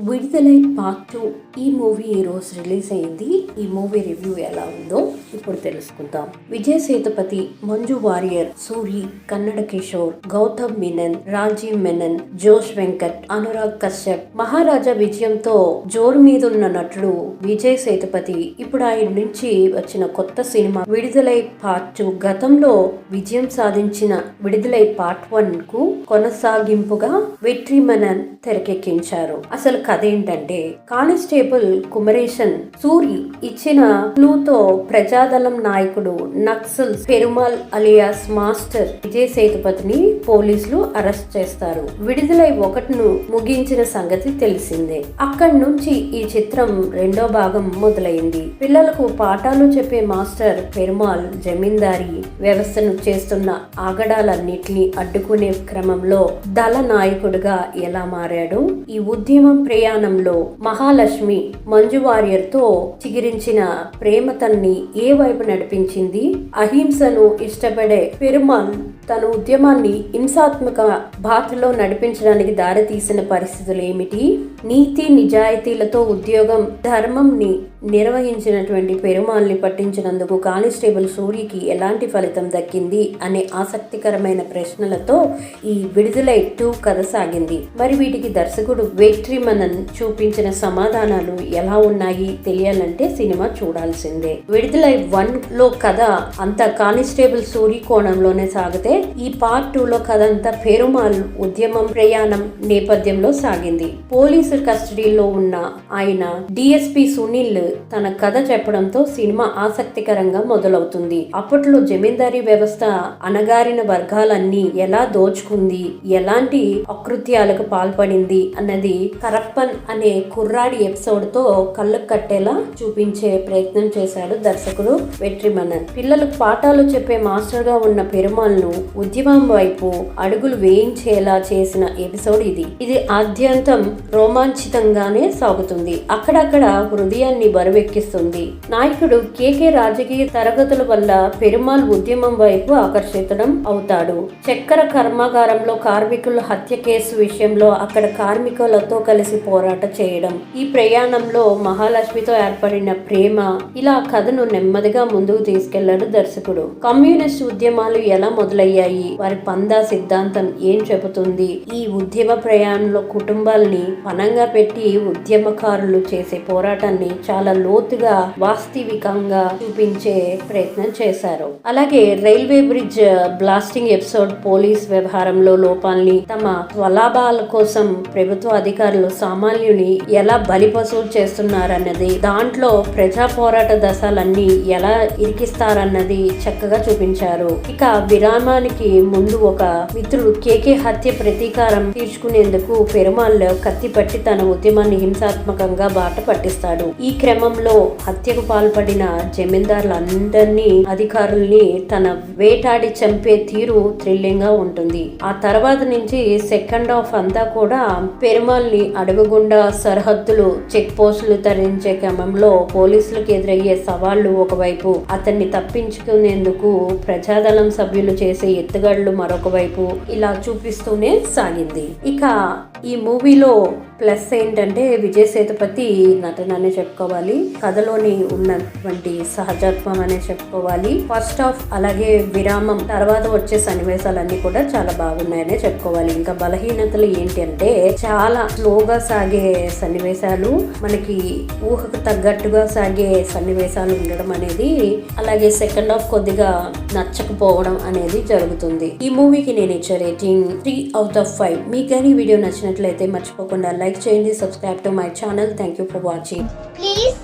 విడుదలై పార్ట్ 2 ఈ మూవీ ఈ రోజు రిలీజ్ అయింది. ఈ మూవీ రివ్యూ ఎలా ఉందో ఇప్పుడు తెలుసుకుందాం. విజయ్ సేతుపతి, మంజు వారియర్, సూరి, కన్నడ కిషోర్, గౌతమ్ మీనన్, రాజీవ్ మెనన్, జోష్ వెంకట్, అనురాగ్ కశ్యప్. మహారాజా విజయంతో జోరు మీదున్న నటుడు విజయ్ సేతుపతి ఇప్పుడు ఆయన నుంచి వచ్చిన కొత్త సినిమా విడుదలై పార్ట్ 2 గతంలో విజయం సాధించిన విడుదలై పార్ట్ 1 కు కొనసాగింపుగా వెట్రి మెనన్ తెరకెక్కించారు. అసలు కథ ఏంటంటే, కానిస్టేబుల్ కుమరేషన్ సూరి ఇచ్చిన క్లూతో ప్రజాదళం నాయకుడు నక్సల్ పెరుమాల్ అలియాస్ మాస్టర్ విజయ్ సేతుపతిని పోలీసులు అరెస్ట్ చేస్తారు. విడుదలై 1ను ముగించిన సంగతి తెలిసిందే. అక్కడి నుంచి ఈ చిత్రం రెండో భాగం మొదలైంది. పిల్లలకు పాఠాలు చెప్పే మాస్టర్ పెరుమాల్ జమీందారీ వ్యవస్థను చేస్తున్న ఆగడాలన్నిటినీ అడ్డుకునే క్రమంలో దళ నాయకుడిగా ఎలా మారాడు, ఈ ఉద్యమం ప్రయాణంలో మహాలక్ష్మి మంజు వారియర్ తో చిగిరించిన ప్రేమ తన్ని ఏ వైపు నడిపించింది, అహింసను ఇష్టపడే పెరుమాల్ తన ఉద్యమాన్ని హింసాత్మక బాటలో నడిపించడానికి దారితీసిన పరిస్థితులు ఏమిటి, నీతి నిజాయితీలతో ఉద్యోగం ధర్మంని నిర్వహించినటువంటి పెరుమాల్ని పట్టించినందుకు కానిస్టేబుల్ సూరికి ఎలాంటి ఫలితం దక్కింది అనే ఆసక్తికరమైన ప్రశ్నలతో ఈ విడుదలై 2 కథ సాగింది. మరి వీటికి దర్శకుడు వెట్రి మెనన్ చూపించిన సమాధానాలు ఎలా ఉన్నాయి తెలియాలంటే సినిమా చూడాల్సిందే. విడుదలై 1లో కథ అంతా కానిస్టేబుల్ సూరి కోణంలోనే సాగితే, ఈ పార్ట్ 2లో కథ అంతా పెరుమాల్ ఉద్యమం ప్రయాణం నేపథ్యంలో సాగింది. పోలీసు కస్టడీలో ఉన్న ఆయన డిఎస్పీ సునీల్ తన కథ చెప్పడంతో సినిమా ఆసక్తికరంగా మొదలవుతుంది. అప్పట్లో జమీందారీ వ్యవస్థ అణగారిన వర్గాలన్నీ ఎలా దోచుకుంది, ఎలాంటి అకృత్యాలకు పాల్పడింది అన్నది కరప్పన్ అనే కుర్రాడి ఎపిసోడ్ తో కళ్ళకు కట్టేలా చూపించే ప్రయత్నం చేశాడు దర్శకుడు వెట్రి మెనన్. పిల్లలకు పాఠాలు చెప్పే మాస్టర్ గా ఉన్న పెరుమాల్ ను ఉద్యమం వైపు అడుగులు వేయించేలా చేసిన ఎపిసోడ్ ఇది. ఇది ఆద్యంతం రోమాంచితంగానే సాగుతుంది. అక్కడక్కడ హృదయాన్ని బరువెక్కిస్తుంది. నాయకుడు కేకే రాజకీయ తరగతుల వల్ల పెరుమాల్ ఉద్యమం వైపు ఆకర్షితం అవుతాడు. చక్కెర కర్మాగారంలో కార్మికుల హత్య కేసు విషయంలో అక్కడ కార్మికులతో కలిసి పోరాట చేయడం, ఈ ప్రయాణంలో మహాలక్ష్మితో ఏర్పడిన ప్రేమ, ఇలా కథను నెమ్మదిగా ముందుకు తీసుకెళ్లాడు దర్శకుడు. కమ్యూనిస్ట్ ఉద్యమాలు ఎలా మొదలయ్యాయి, వారి పందా సిద్ధాంతం ఏం చెబుతుంది, ఈ ఉద్యమ ప్రయాణంలో కుటుంబాల్ని పనంగా పెట్టి ఉద్యమకారులు చేసే పోరాటాన్ని చాలా లోతుగా వాస్తవికంగా చూపించే ప్రయత్నం చేశారు. అలాగే railway bridge blasting episode police వ్యవహారంలో లోపాల్ని, తమ స్వలాభాల కోసం ప్రభుత్వ అధికారులు సామాన్యుని ఎలా బలిపశువులు చేస్తున్నారన్నది, దాంట్లో ప్రజా పోరాట దశలన్నీ ఎలా ఇరికిస్తారన్నది చక్కగా చూపించారు. ఇక విరామానికి ముందు ఒక మిత్రుడు కేకే హత్య ప్రతీకారం తీర్చుకునేందుకు పెరుమాల్ కత్తి పట్టి తన ఉద్యమాన్ని హింసాత్మకంగా బాట పట్టిస్తాడు. ఈ క్రమంలో హత్యకు పాల్పడిన జమీందారులందరినీ అధికారుల్ని తన వేటాడి చంపే తీరు థ్రిల్లింగ్ గా ఉంటుంది. ఆ తర్వాత నుంచి సెకండ్ హాఫ్ అంతా కూడా పెరుమాల్ని అడవిగుండా సరిహద్దులు చెక్ పోస్టులు తరలించే క్రమంలో పోలీసులకు ఎదురయ్యే సవాళ్లు ఒకవైపు, అతన్ని తప్పించుకునేందుకు ప్రజాదళం సభ్యులు చేసే ఎత్తుగడలు మరొక వైపు, ఇలా చూపిస్తూనే సాగింది. ఇక ఈ మూవీలో ప్లస్ ఏంటంటే విజయ్ సేతుపతి నటన అనే చెప్పుకోవాలి, కథలోని ఉన్నటువంటి సహజత్వం అనే చెప్పుకోవాలి. ఫస్ట్ హాఫ్ అలాగే విరామం తర్వాత వచ్చే సన్నివేశాలన్నీ కూడా చాలా బాగున్నాయనే చెప్పుకోవాలి. ఇంకా బలహీనతలు ఏంటి అంటే, చాలా స్లోగా సాగే సన్నివేశాలు, మనకి ఊహకు తగ్గట్టుగా సాగే సన్నివేశాలు ఉండడం అనేది, అలాగే సెకండ్ హాఫ్ కొద్దిగా నచ్చకపోవడం అనేది జరుగుతుంది. ఈ మూవీకి నేను ఇచ్చే రేటింగ్ 3/5. మీకు కానీ వీడియో నచ్చినట్లయితే మర్చిపోకుండా లైక్ చేయండి, subscribe to my channel. Thank you for watching. Please